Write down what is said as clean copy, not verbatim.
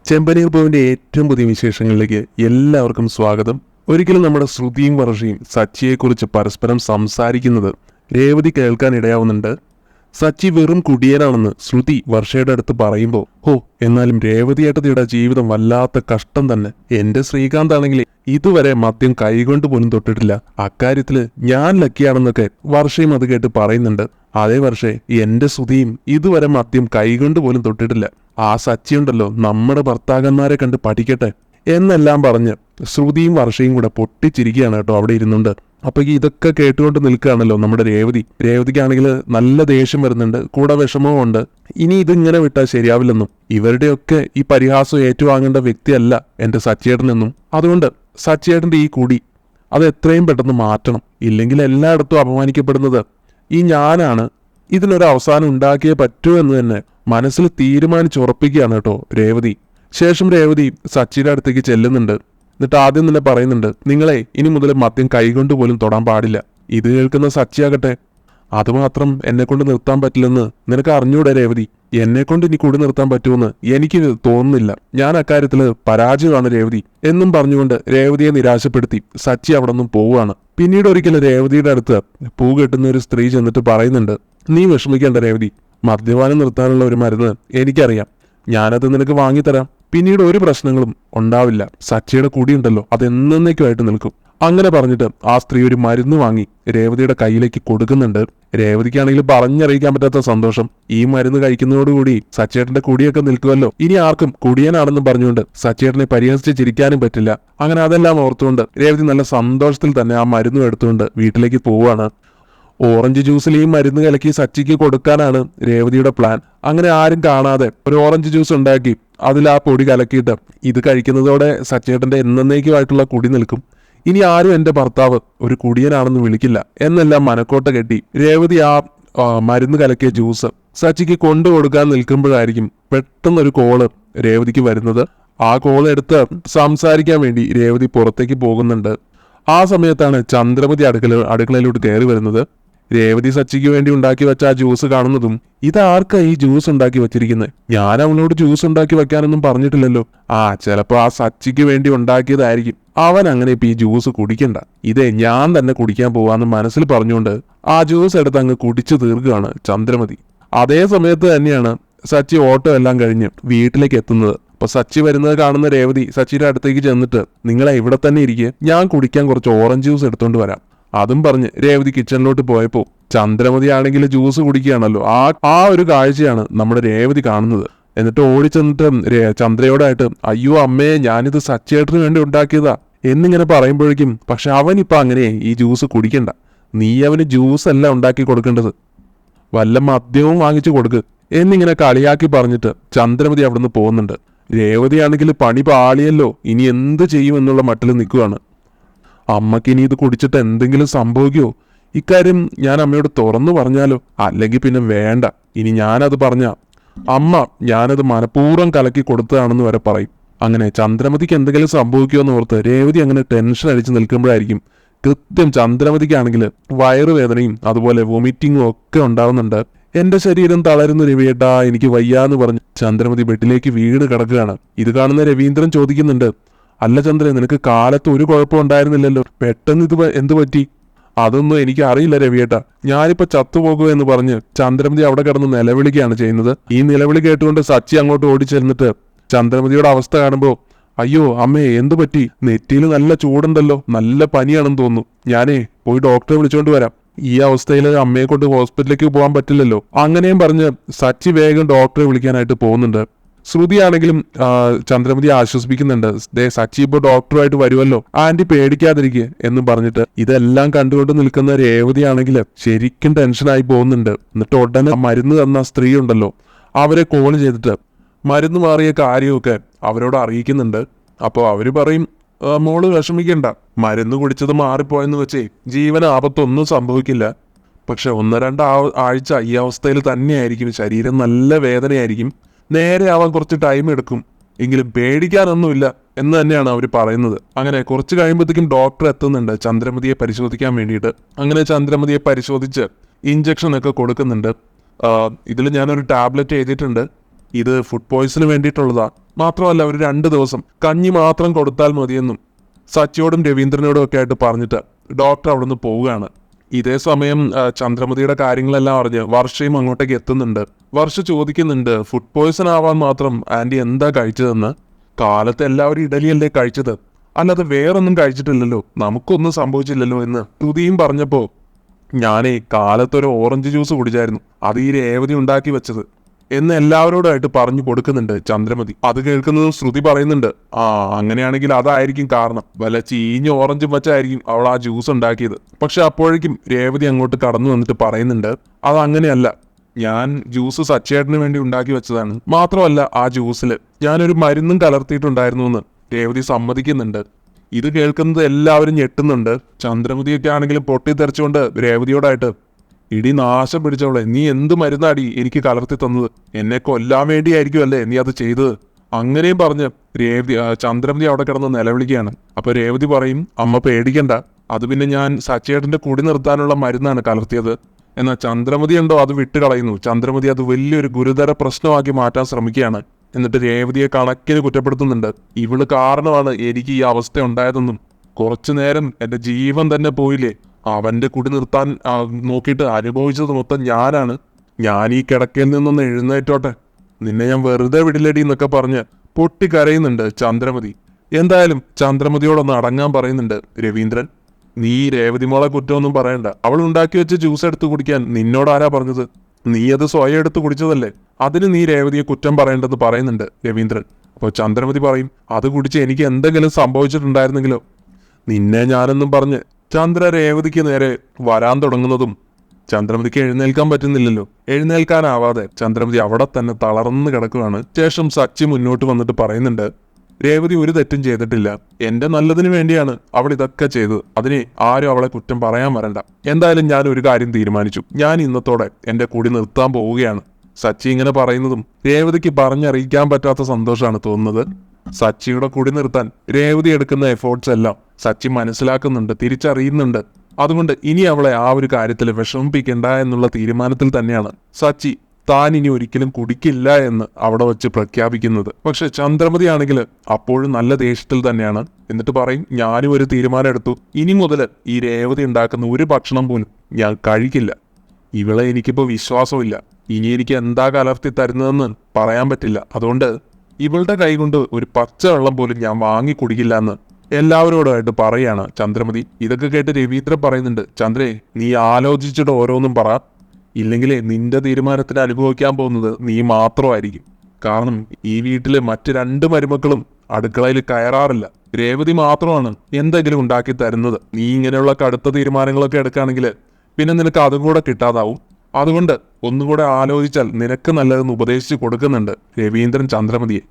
ചെമ്പനീർ പൂവിന്റെ ഏറ്റവും പുതിയ വിശേഷങ്ങളിലേക്ക് എല്ലാവർക്കും സ്വാഗതം. ഒരിക്കലും നമ്മുടെ ശ്രുതിയും വർഷയും സച്ചിയെക്കുറിച്ച് പരസ്പരം സംസാരിക്കുന്നത് രേവതി കേൾക്കാൻ ഇടയാവുന്നുണ്ട്. സച്ചി വെറും കുടിയനാണെന്ന് ശ്രുതി വർഷയുടെ അടുത്ത് പറയുമ്പോൾ എന്നാലും രേവതിയേട്ടത്തിയുടെ ജീവിതം വല്ലാത്ത കഷ്ടം തന്നെ. എന്റെ ശ്രീകാന്ത് ആണെങ്കിൽ ഇതുവരെ മദ്യം കൈകൊണ്ട് പോലും തൊട്ടിട്ടില്ല. അക്കാര്യത്തില് ഞാൻ ലക്കിയാണെന്നൊക്കെ വർഷയും അത് കേട്ട് പറയുന്നുണ്ട്. അതേ വർഷേ എന്റെ ശ്രുതിയും ഇതുവരെ മദ്യം കൈകൊണ്ട് പോലും തൊട്ടിട്ടില്ല. ആ സച്ചിയുണ്ടല്ലോ നമ്മുടെ ഭർത്താക്കന്മാരെ കണ്ട് പഠിക്കട്ടെ എന്നെല്ലാം പറഞ്ഞ് ശ്രുതിയും വർഷയും കൂടെ പൊട്ടിച്ചിരിക്കുകയാണ് കേട്ടോ അവിടെ ഇരുന്നുണ്ട്. അപ്പൊ ഇതൊക്കെ കേട്ടുകൊണ്ട് നിൽക്കുകയാണല്ലോ നമ്മുടെ രേവതിക്കാണെങ്കിൽ നല്ല ദേഷ്യം വരുന്നുണ്ട്, കൂടെ വിഷമവും ഉണ്ട്. ഇനി ഇതിങ്ങനെ വിട്ടാൽ ശരിയാവില്ലെന്നും ഇവരുടെയൊക്കെ ഈ പരിഹാസം ഏറ്റുവാങ്ങേണ്ട വ്യക്തിയല്ല എന്റെ സച്ചിയേട്ടനെന്നും, അതുകൊണ്ട് സച്ചിയേട്ടന്റെ ഈ കുടി അത് എത്രയും പെട്ടെന്ന് മാറ്റണം. ഇല്ലെങ്കിൽ എല്ലായിടത്തും അപമാനിക്കപ്പെടുന്നത് ഈ ഞാനാണ്. ഇതിനൊരു അവസാനം ഉണ്ടാക്കിയേ പറ്റൂ എന്ന് തന്നെ മനസ്സിൽ തീരുമാനിച്ചുറപ്പിക്കുകയാണ് കേട്ടോ രേവതി. ശേഷം രേവതി സച്ചിയുടെ അടുത്തേക്ക് ചെല്ലുന്നുണ്ട്. എന്നിട്ട് ആദ്യം തന്നെ പറയുന്നുണ്ട്, നിങ്ങളെ ഇനി മുതൽ മദ്യം കൈകൊണ്ട് പോലും തൊടാൻ പാടില്ല. ഇത് കേൾക്കുന്ന സച്ചിയാകട്ടെ, അതുമാത്രം എന്നെ കൊണ്ട് നിർത്താൻ പറ്റില്ലെന്ന് നിനക്ക് അറിഞ്ഞൂടെ രേവതി? എന്നെ കൊണ്ട് ഇനി കൂടി നിർത്താൻ പറ്റുമെന്ന് എനിക്ക് തോന്നുന്നില്ല. ഞാൻ അക്കാര്യത്തില് പരാജയമാണ് രേവതി എന്നും പറഞ്ഞുകൊണ്ട് രേവതിയെ നിരാശപ്പെടുത്തി സച്ചി അവിടെ നിന്നും പോവുകയാണ്. പിന്നീട് ഒരിക്കലും രേവതിയുടെ അടുത്ത് പൂ കെട്ടുന്ന ഒരു സ്ത്രീ ചെന്നിട്ട് പറയുന്നുണ്ട്, നീ വിഷമിക്കേണ്ട രേവതി, മദ്യപാനം നിർത്താനുള്ള ഒരു മരുന്ന് എനിക്കറിയാം, ഞാനത് നിനക്ക് വാങ്ങിത്തരാം. പിന്നീട് ഒരു പ്രശ്നങ്ങളും ഉണ്ടാവില്ല. സച്ചിയുടെ കുടിയുണ്ടല്ലോ അത് എന്നേക്കുമായിട്ട് നിൽക്കും. അങ്ങനെ പറഞ്ഞിട്ട് ആ സ്ത്രീ ഒരു മരുന്ന് വാങ്ങി രേവതിയുടെ കയ്യിലേക്ക് കൊടുക്കുന്നുണ്ട്. രേവതിക്കാണെങ്കിൽ പറഞ്ഞറിയിക്കാൻ പറ്റാത്ത സന്തോഷം. ഈ മരുന്ന് കഴിക്കുന്നതോടുകൂടി സച്ചേട്ടന്റെ കുടിയൊക്കെ നിൽക്കുമല്ലോ. ഇനി ആർക്കും കുടിയനാണെന്നും പറഞ്ഞുകൊണ്ട് സച്ചേട്ടനെ പരിഹസിച്ച് ചിരിക്കാനും പറ്റില്ല. അങ്ങനെ അതെല്ലാം ഓർത്തുകൊണ്ട് രേവതി നല്ല സന്തോഷത്തിൽ തന്നെ ആ മരുന്നും എടുത്തുകൊണ്ട് വീട്ടിലേക്ക് പോവുകയാണ്. ഓറഞ്ച് ജ്യൂസിൽ ഈ മരുന്ന് കലക്കി സച്ചിക്ക് കൊടുക്കാനാണ് രേവതിയുടെ പ്ലാൻ. അങ്ങനെ ആരും കാണാതെ ഒരു ഓറഞ്ച് ജ്യൂസ് ഉണ്ടാക്കി അതിൽ ആ പൊടി കലക്കിയിട്ട് ഇത് കഴിക്കുന്നതോടെ സച്ചേട്ടന്റെ എന്നേക്കുമായിട്ടുള്ള കുടി നിൽക്കും. ഇനി ആരും എന്റെ ഭർത്താവ് ഒരു കുടിയനാണെന്ന് വിളിക്കില്ല എന്നെല്ലാം മനക്കോട്ട കെട്ടി രേവതി ആ മരുന്ന് കലക്കിയ ജ്യൂസ് സച്ചിക്ക് കൊണ്ടുകൊടുക്കാൻ നിൽക്കുമ്പോഴായിരിക്കും പെട്ടെന്നൊരു കോള് രേവതിക്ക് വരുന്നത്. ആ കോൾ എടുത്ത് സംസാരിക്കാൻ വേണ്ടി രേവതി പുറത്തേക്ക് പോകുന്നുണ്ട്. ആ സമയത്താണ് ചന്ദ്രമതി അടുക്കളയിലോട്ട് കയറി വരുന്നത്. രേവതി സച്ചിക്ക് വേണ്ടി ഉണ്ടാക്കി വെച്ച ആ ജ്യൂസ് കാണുന്നതും, ഇതാർക്കാ ഈ ജ്യൂസ് ഉണ്ടാക്കി വെച്ചിരിക്കുന്നത്? ഞാൻ അവനോട് ജ്യൂസ് ഉണ്ടാക്കി വെക്കാനൊന്നും പറഞ്ഞിട്ടില്ലല്ലോ. ചിലപ്പോ ആ സച്ചിക്ക് വേണ്ടി ഉണ്ടാക്കിയതായിരിക്കും. അവൻ അങ്ങനെ ഇപ്പൊ ഈ ജ്യൂസ് കുടിക്കണ്ട, ഇതേ ഞാൻ തന്നെ കുടിക്കാൻ പോവാന്ന് മനസ്സിൽ പറഞ്ഞുകൊണ്ട് ആ ജ്യൂസ് എടുത്ത് അങ്ങ് കുടിച്ചു തീർക്കുകയാണ് ചന്ദ്രമതി. അതേ സമയത്ത് തന്നെയാണ് സച്ചി ഓട്ടോ എല്ലാം കഴിഞ്ഞ് വീട്ടിലേക്ക് എത്തുന്നത്. അപ്പൊ സച്ചി വരുന്നത് കാണുന്ന രേവതി സച്ചിയുടെ അടുത്തേക്ക് ചെന്നിട്ട്, നിങ്ങളെ ഇവിടെ തന്നെ ഇരിക്കുക, ഞാൻ കുടിക്കാൻ കുറച്ച് ഓറഞ്ച് ജ്യൂസ് എടുത്തോണ്ട് വരാം. അതും പറഞ്ഞ് രേവതി കിച്ചണിലോട്ട് പോയപ്പോ ചന്ദ്രമതി ആണെങ്കിൽ ജ്യൂസ് കുടിക്കുകയാണല്ലോ. ആ ഒരു കാഴ്ചയാണ് നമ്മുടെ രേവതി കാണുന്നത്. എന്നിട്ട് ഓടിച്ചെന്നിട്ട് ചന്ദ്രയോടായിട്ട്, അയ്യോ അമ്മേ, ഞാനിത് സച്ചിയേട്ടന് വേണ്ടി ഉണ്ടാക്കിയതാ എന്നിങ്ങനെ പറയുമ്പോഴേക്കും, പക്ഷെ അവനിപ്പോ അങ്ങനെ ഈ ജ്യൂസ് കുടിക്കണ്ട, നീ അവന് ജ്യൂസ് അല്ല ഉണ്ടാക്കി കൊടുക്കേണ്ടത്, വല്ല മദ്യവും വാങ്ങിച്ചു കൊടുക്ക് എന്നിങ്ങനെ കളിയാക്കി പറഞ്ഞിട്ട് ചന്ദ്രമതി അവിടുന്ന് പോകുന്നുണ്ട്. രേവതിയാണെങ്കിൽ പണി പാളിയല്ലോ, ഇനി എന്ത് ചെയ്യുമെന്നുള്ള മട്ടിൽ നിൽക്കുകയാണ്. അമ്മക്ക് ഇനി ഇത് കുടിച്ചിട്ട് എന്തെങ്കിലും സംഭവിക്കുമോ? ഇക്കാര്യം ഞാൻ അമ്മയോട് തുറന്നു പറഞ്ഞാലോ? അല്ലെങ്കിൽ പിന്നെ വേണ്ട, ഇനി ഞാനത് പറഞ്ഞ അമ്മ ഞാനത് മനഃപൂർവ്വം കലക്കി കൊടുത്തതാണെന്ന് വരെ പറയും. അങ്ങനെ ചന്ദ്രമതിക്ക് എന്തെങ്കിലും സംഭവിക്കുമെന്ന് ഓർത്ത് രേവതി അങ്ങനെ ടെൻഷൻ അടിച്ച് നിൽക്കുമ്പോഴായിരിക്കും കൃത്യം ചന്ദ്രമതിക്കാണെങ്കിൽ വയറുവേദനയും അതുപോലെ വൊമിറ്റിങ്ങും ഒക്കെ ഉണ്ടാവുന്നുണ്ട്. എന്റെ ശരീരം തളരുന്നു രവിയേട്ടാ, എനിക്ക് വയ്യാന്ന് പറഞ്ഞ് ചന്ദ്രമതി ബെഡിലേക്ക് വീണ് കിടക്കുകയാണ്. ഇത് കാണുന്ന രവീന്ദ്രൻ ചോദിക്കുന്നുണ്ട്, അല്ല ചന്ദ്രൻ, നിനക്ക് കാലത്ത് ഒരു കുഴപ്പം ഉണ്ടായിരുന്നില്ലല്ലോ, പെട്ടെന്ന് ഇത് എന്ത് പറ്റി? അതൊന്നും എനിക്ക് അറിയില്ല രവിയേട്ടാ, ഞാനിപ്പോ ചത്തുപോകുക എന്ന് പറഞ്ഞ് ചന്ദ്രമതി അവിടെ കിടന്ന് നിലവിളിക്കുകയാണ് ചെയ്യുന്നത്. ഈ നിലവിളി കേട്ടുകൊണ്ട് സച്ചി അങ്ങോട്ട് ഓടിച്ചെന്നിട്ട് ചന്ദ്രമതിയുടെ അവസ്ഥ കാണുമ്പോ, അയ്യോ അമ്മേ, എന്തു പറ്റി? നെറ്റിയിൽ നല്ല ചൂടുണ്ടല്ലോ, നല്ല പനിയാണെന്ന് തോന്നുന്നു, ഞാനേ പോയി ഡോക്ടറെ വിളിച്ചോണ്ട് വരാം. ഈ അവസ്ഥയിൽ അമ്മയെ കൊണ്ട് ഹോസ്പിറ്റലിലേക്ക് പോകാൻ പറ്റില്ലല്ലോ. അങ്ങനെയും പറഞ്ഞ് സച്ചി വേഗം ഡോക്ടറെ വിളിക്കാനായിട്ട് പോകുന്നുണ്ട്. ശ്രുതിയാണെങ്കിലും ചന്ദ്രമതി ആശ്വസിപ്പിക്കുന്നുണ്ട്, ദേ സച്ചി ഇപ്പൊ ഡോക്ടറുമായിട്ട് വരുമല്ലോ, ആന്റി പേടിക്കാതിരിക്കുക എന്നും പറഞ്ഞിട്ട്. ഇതെല്ലാം കണ്ടുകൊണ്ട് നിൽക്കുന്ന രേവതിയാണെങ്കിൽ ശരിക്കും ടെൻഷനായി പോകുന്നുണ്ട്. എന്നിട്ട് ഉടനെ മരുന്ന് തന്ന സ്ത്രീ ഉണ്ടല്ലോ, അവരെ കോൾ ചെയ്തിട്ട് മരുന്ന് മാറിയ കാര്യമൊക്കെ അവരോട് അറിയിക്കുന്നുണ്ട്. അപ്പോൾ അവര് പറയും, മോള് വിഷമിക്കണ്ട, മരുന്ന് കുടിച്ചത് മാറിപ്പോയെന്ന് വെച്ചേ ജീവന ആപത്തൊന്നും സംഭവിക്കില്ല. പക്ഷെ 1-2 ആഴ്ച ഈ അവസ്ഥയിൽ തന്നെയായിരിക്കും, ശരീരം നല്ല വേദനയായിരിക്കും, നേരെ ആവാൻ കുറച്ച് ടൈം എടുക്കും, എങ്കിലും പേടിക്കാനൊന്നുമില്ല എന്ന് തന്നെയാണ് അവർ പറയുന്നത്. അങ്ങനെ കുറച്ച് കഴിയുമ്പോഴത്തേക്കും ഡോക്ടർ എത്തുന്നുണ്ട് ചന്ദ്രമതിയെ പരിശോധിക്കാൻ വേണ്ടിയിട്ട്. അങ്ങനെ ചന്ദ്രമതിയെ പരിശോധിച്ച് ഇഞ്ചക്ഷൻ ഒക്കെ കൊടുക്കുന്നുണ്ട്. ഇതിൽ ഞാനൊരു ടാബ്ലറ്റ് എഴുതിയിട്ടുണ്ട്, ഇത് ഫുഡ് പോയ്സന് വേണ്ടിയിട്ടുള്ളതാ. മാത്രമല്ല ഒരു 2 ദിവസം കഞ്ഞി മാത്രം കൊടുത്താൽ മതിയെന്നും സച്ചിയോടും രവീന്ദ്രനോടും ഒക്കെ ആയിട്ട് പറഞ്ഞിട്ട് ഡോക്ടർ അവിടുന്ന് പോവുകയാണ്. ഇതേ സമയം ചന്ദ്രമതിയുടെ കാര്യങ്ങളെല്ലാം അറിഞ്ഞ് വർഷയും അങ്ങോട്ടേക്ക് എത്തുന്നുണ്ട്. വർഷ ചോദിക്കുന്നുണ്ട്, ഫുഡ് പോയ്സൺ ആവാൻ മാത്രം ആന്റി എന്താ കഴിച്ചതെന്ന്. കാലത്ത് എല്ലാവരും ഇഡലിയല്ലേ കഴിച്ചത്, അല്ലാതെ വേറൊന്നും കഴിച്ചിട്ടില്ലല്ലോ, നമുക്കൊന്നും സംഭവിച്ചില്ലല്ലോ എന്ന് ശ്രുതിയും പറഞ്ഞപ്പോ, ഞാനേ കാലത്തൊരു ഓറഞ്ച് ജ്യൂസ് കുടിച്ചായിരുന്നു, അത് ഈ രേവതി ഉണ്ടാക്കി വെച്ചത് എന്ന് എല്ലാവരോടായിട്ട് പറഞ്ഞു കൊടുക്കുന്നുണ്ട് ചന്ദ്രമതി. അത് കേൾക്കുന്നതും ശ്രുതി പറയുന്നുണ്ട്, ആ അങ്ങനെയാണെങ്കിൽ അതായിരിക്കും കാരണം, വല്ല ചീഞ്ഞ ഓറഞ്ചും വെച്ചായിരിക്കും അവൾ ആ ജ്യൂസ് ഉണ്ടാക്കിയത്. പക്ഷെ അപ്പോഴേക്കും രേവതി അങ്ങോട്ട് കടന്നു വന്നിട്ട് പറയുന്നുണ്ട്, അതങ്ങനെയല്ല, ഞാൻ ജ്യൂസ് സച്ചേട്ടന് വേണ്ടി ഉണ്ടാക്കി വെച്ചതാണ്. മാത്രമല്ല ആ ജ്യൂസിൽ ഞാനൊരു മരുന്നും കലർത്തിയിട്ടുണ്ടായിരുന്നു എന്ന് രേവതി സമ്മതിക്കുന്നുണ്ട്. ഇത് കേൾക്കുന്നത് എല്ലാവരും ഞെട്ടുന്നുണ്ട്. ചന്ദ്രമതിയൊക്കെ ആണെങ്കിലും പൊട്ടിത്തെറിച്ചുകൊണ്ട് രേവതിയോടായിട്ട്, ഇടി നാശം പിടിച്ചവളെ, നീ എന്ത് മരുന്നാടി എനിക്ക് കലർത്തി തന്നത്, എന്നെ കൊല്ലാൻ വേണ്ടിയായിരിക്കും അല്ലേ നീ അത് ചെയ്തത്. അങ്ങനെയും പറഞ്ഞ് ചന്ദ്രമതി അവിടെ കിടന്ന് നിലവിളിക്കുകയാണ്. അപ്പൊ രേവതി പറയും, അമ്മ പേടിക്കണ്ട, അത് പിന്നെ ഞാൻ സച്ചേട്ടന്റെ കുടി നിർത്താനുള്ള മരുന്നാണ് കലർത്തിയത്. എന്നാൽ ചന്ദ്രമതി ഉണ്ടോ അത് വിട്ടുകളയുന്നു. ചന്ദ്രമതി അത് വലിയൊരു ഗുരുതര പ്രശ്നമാക്കി മാറ്റാൻ ശ്രമിക്കുകയാണ്. എന്നിട്ട് രേവതിയെ കണക്കിന് കുറ്റപ്പെടുത്തുന്നുണ്ട്. ഇവള് കാരണമാണ് എനിക്ക് ഈ അവസ്ഥ ഉണ്ടായതെന്നും, കുറച്ചു നേരം എന്റെ ജീവൻ തന്നെ പോയില്ലേ, അവന്റെ കുടി നിർത്താൻ നോക്കിയിട്ട് അനുഭവിച്ചത് മൊത്തം ഞാനാണ്, ഞാൻ ഈ കിടക്കയിൽ നിന്നൊന്ന് എഴുന്നേറ്റോട്ടെ, നിന്നെ ഞാൻ വെറുതെ വിടില്ലടി എന്നൊക്കെ പറഞ്ഞ് പൊട്ടിക്കരയുന്നുണ്ട് ചന്ദ്രമതി. എന്തായാലും ചന്ദ്രമതിയോടൊന്ന് അടങ്ങാൻ പറയുന്നുണ്ട് രവീന്ദ്രൻ. നീ രേവതി മോളെ കുറ്റമൊന്നും പറയണ്ട, അവൾ ഉണ്ടാക്കി വെച്ച് ജ്യൂസ് എടുത്ത് കുടിക്കാൻ നിന്നോട് ആരാ പറഞ്ഞത്, നീ അത് സ്വയം എടുത്ത് കുടിച്ചതല്ലേ, അതിന് നീ രേവതിയെ കുറ്റം പറയേണ്ടെന്ന് പറയുന്നുണ്ട് രവീന്ദ്രൻ. അപ്പോൾ ചന്ദ്രമതി പറയും, അത് കുടിച്ച് എനിക്ക് എന്തെങ്കിലും സംഭവിച്ചിട്ടുണ്ടായിരുന്നെങ്കിലോ. നിന്നെ ഞാനെന്നും പറഞ്ഞ് ചന്ദ്ര രേവതിക്ക് നേരെ വരാൻ തുടങ്ങുന്നതും ചന്ദ്രമതിക്ക് എഴുന്നേൽക്കാൻ പറ്റുന്നില്ലല്ലോ. എഴുന്നേൽക്കാനാവാതെ ചന്ദ്രമതി അവിടെ തന്നെ തളർന്നു കിടക്കുകയാണ്. ശേഷം സച്ചി മുന്നോട്ട് വന്നിട്ട് പറയുന്നുണ്ട്, രേവതി ഒരു തെറ്റും ചെയ്തിട്ടില്ല, എന്റെ നല്ലതിന് വേണ്ടിയാണ് അവൾ ഇതൊക്കെ ചെയ്തത്, അതിനെ ആരും അവളെ കുറ്റം പറയാൻ വരണ്ട. എന്തായാലും ഞാൻ ഒരു കാര്യം തീരുമാനിച്ചു, ഞാൻ ഇന്നത്തോടെ എന്റെ കുടി നിർത്താൻ പോവുകയാണ്. സച്ചി ഇങ്ങനെ പറയുന്നതും രേവതിക്ക് പറഞ്ഞറിയിക്കാൻ പറ്റാത്ത സന്തോഷമാണ് തോന്നുന്നത്. സച്ചിയുടെ കുടി നിർത്താൻ രേവതി എടുക്കുന്ന എഫേർട്സ് എല്ലാം സച്ചി മനസ്സിലാക്കുന്നുണ്ട്, തിരിച്ചറിയുന്നുണ്ട്. അതുകൊണ്ട് ഇനി അവളെ ആ ഒരു കാര്യത്തിൽ വിഷമിപ്പിക്കണ്ട എന്നുള്ള തീരുമാനത്തിൽ തന്നെയാണ് സച്ചി താൻ ഇനി ഒരിക്കലും കുടിക്കില്ല എന്ന് അവിടെ വെച്ച് പ്രഖ്യാപിക്കുന്നത്. പക്ഷെ ചന്ദ്രമതി ആണെങ്കിൽ അപ്പോഴും നല്ല ദേഷ്യത്തിൽ തന്നെയാണ്. എന്നിട്ട് പറയും, ഞാനും ഒരു തീരുമാനം എടുത്തു, ഇനി മുതൽ ഈ രേവതി ഉണ്ടാക്കുന്ന ഒരു ഭക്ഷണം പോലും ഞാൻ കഴിക്കില്ല. ഇവളെ എനിക്കിപ്പോൾ വിശ്വാസമില്ല, ഇനി എനിക്ക് എന്താ കലർത്തി തരുന്നതെന്ന് പറയാൻ പറ്റില്ല. അതുകൊണ്ട് ഇവളുടെ കൈ കൊണ്ട് ഒരു പച്ച വെള്ളം പോലും ഞാൻ വാങ്ങി കുടിക്കില്ല എന്ന് എല്ലാവരോടായിട്ട് പറയാണ് ചന്ദ്രമതി. ഇതൊക്കെ കേട്ട് രവീന്ദ്രൻ പറയുന്നുണ്ട്, ചന്ദ്രേ നീ ആലോചിച്ചിട്ട് ഓരോന്നും പറ, ഇല്ലെങ്കിലേ നിന്റെ തീരുമാനത്തിന് അനുഭവിക്കാൻ പോകുന്നത് നീ മാത്രമായിരിക്കും. കാരണം ഈ വീട്ടിലെ മറ്റ് 2 മരുമക്കളും അടുക്കളയിൽ കയറാറില്ല, രേവതി മാത്രമാണ് എന്തെങ്കിലും ഉണ്ടാക്കി തരുന്നത്. നീ ഇങ്ങനെയുള്ള കടുത്ത തീരുമാനങ്ങളൊക്കെ എടുക്കുകയാണെങ്കിൽ പിന്നെ നിനക്ക് അതും കൂടെ കിട്ടാതാവും. അതുകൊണ്ട് ഒന്നുകൂടെ ആലോചിച്ചാൽ നിനക്ക് നല്ലതെന്ന് ഉപദേശിച്ച് കൊടുക്കുന്നുണ്ട് രവീന്ദ്രൻ ചന്ദ്രമതിയെ.